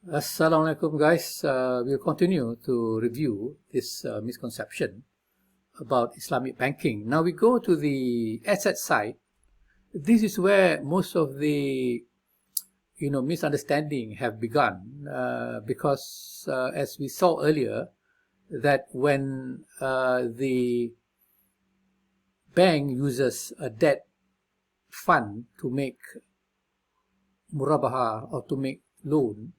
Assalamualaikum guys. We'll continue to review this misconception about Islamic banking. Now we go to the asset side. This is where most of the misunderstanding have begun because as we saw earlier that when the bank uses a debt fund to make murabaha or to make loan,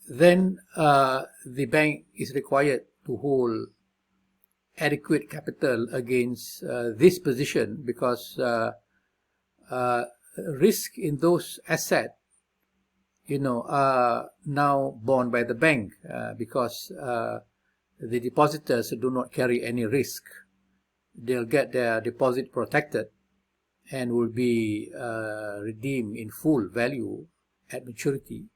then the bank is required to hold adequate capital against this position because risk in those assets are now borne by the bank because the depositors do not carry any risk. They'll get their deposit protected and will be redeemed in full value at maturity.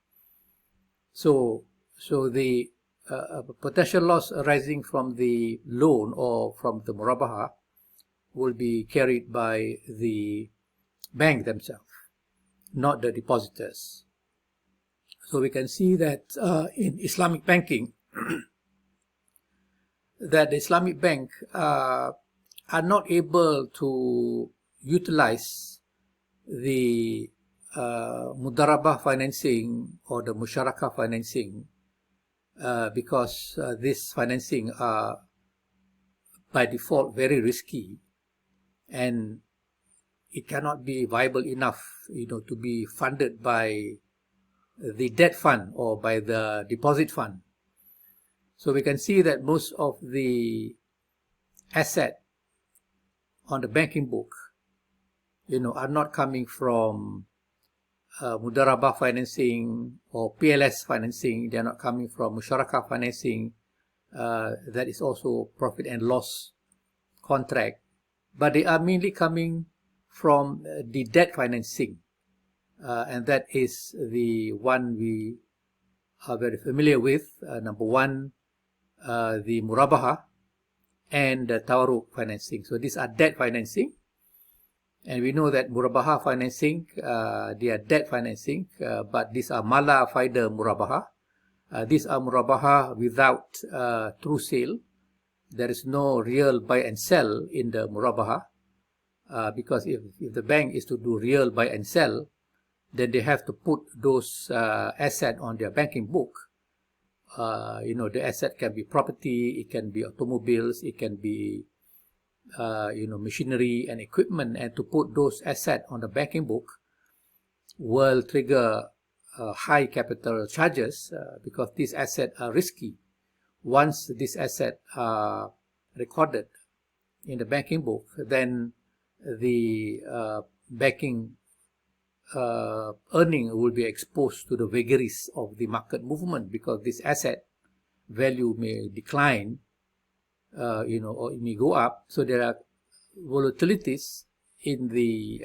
So the potential loss arising from the loan or from the murabaha will be carried by the bank themselves, not the depositors. So we can see that in Islamic banking, that the Islamic bank are not able to utilize the mudarabah financing or the musyarakah financing because this financing are by default very risky and it cannot be viable enough to be funded by the debt fund or by the deposit fund. So we can see that most of the asset on the banking book are not coming from mudarabah financing or PLS financing. They are not coming from musyarakah financing. That is also profit and loss contract. But they are mainly coming from the debt financing. And that is the one we are very familiar with. Number one, the murabaha and the tawaruq financing. So these are debt financing. And we know that murabaha financing, they are debt financing, but these are fide murabaha. These are murabaha without true sale. There is no real buy and sell in the murabaha because if the bank is to do real buy and sell, then they have to put those assets on their banking book. The asset can be property, it can be automobiles, it can be machinery and equipment, and to put those assets on the banking book will trigger high capital charges because these assets are risky. Once these assets are recorded in the banking book, then the banking earning will be exposed to the vagaries of the market movement because this asset value may decline or it may go up. So there are volatilities in the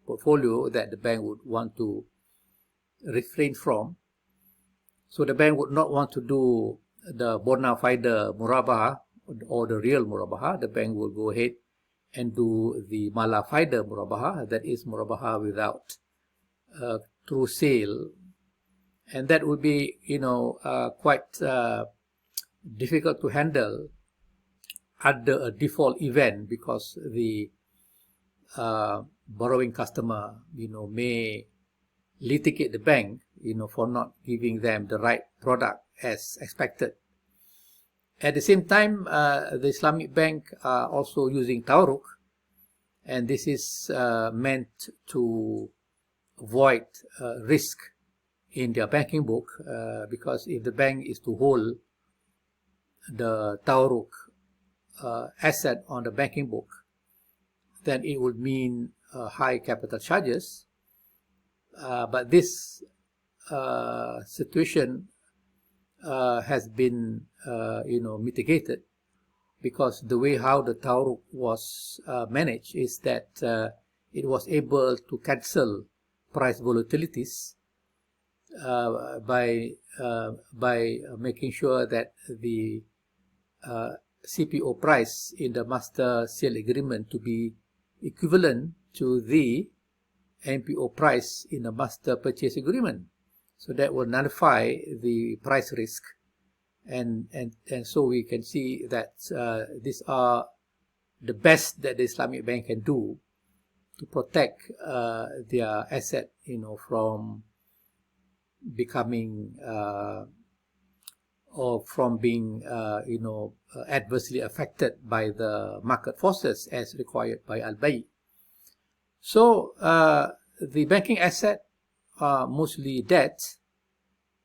portfolio that the bank would want to refrain from. So the bank would not want to do the bona fide murabaha or the real murabaha. The bank will go ahead and do the fide murabaha, that is murabaha without true sale. And that would be, quite difficult to handle under a default event because the borrowing customer, may litigate the bank, for not giving them the right product as expected. At the same time, the Islamic bank are also using tawaruq, and this is meant to avoid risk in their banking book because if the bank is to hold the tawaruq asset on the banking book, then it would mean high capital charges. But this situation has been mitigated because the way how the tawaruq was managed is that it was able to cancel price volatilities by making sure that the CPO price in the master sale agreement to be equivalent to the MPO price in the master purchase agreement. So that will nullify the price risk, and so we can see that these are the best that the Islamic bank can do to protect their asset, from becoming or from being, adversely affected by the market forces as required by Al-Bay'. So the banking asset are mostly debt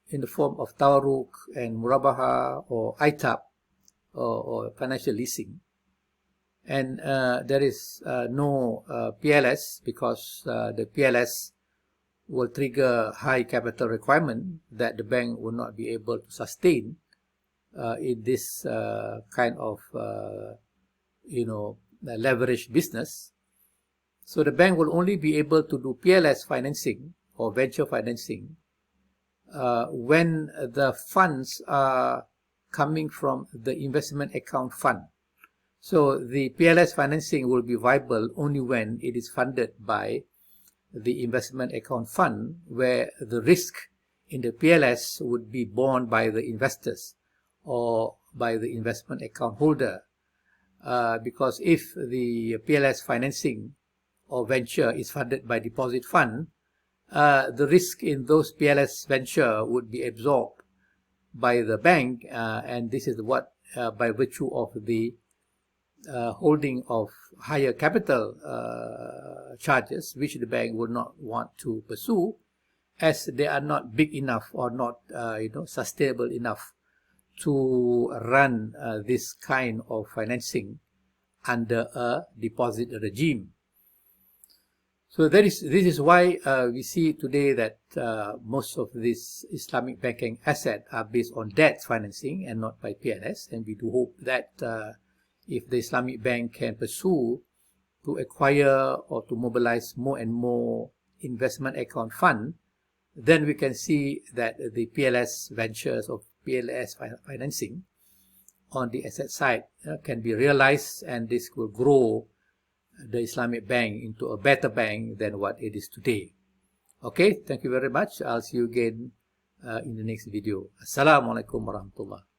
in the form of tawaruq and murabaha or ITAP or financial leasing. And there is no PLS, because the PLS will trigger high capital requirement that the bank will not be able to sustain in this kind of leveraged business. So the bank will only be able to do PLS financing or venture financing when the funds are coming from the investment account fund. So the PLS financing will be viable only when it is funded by the investment account fund, where the risk in the PLS would be borne by the investors or by the investment account holder. Because if the PLS financing or venture is funded by deposit fund, the risk in those PLS venture would be absorbed by the bank, and this is what by virtue of the holding of higher capital charges, which the bank would not want to pursue, as they are not big enough or not sustainable enough to run this kind of financing under a deposit regime. So this is why we see today that most of these Islamic banking assets are based on debt financing and not by PLS, and we do hope that if the Islamic bank can pursue to acquire or to mobilize more and more investment account fund, then we can see that the PLS ventures of PLS financing on the asset side can be realized, and this will grow the Islamic bank into a better bank than what it is today. Okay, thank you very much. I'll see you again in the next video. Assalamualaikum warahmatullahi.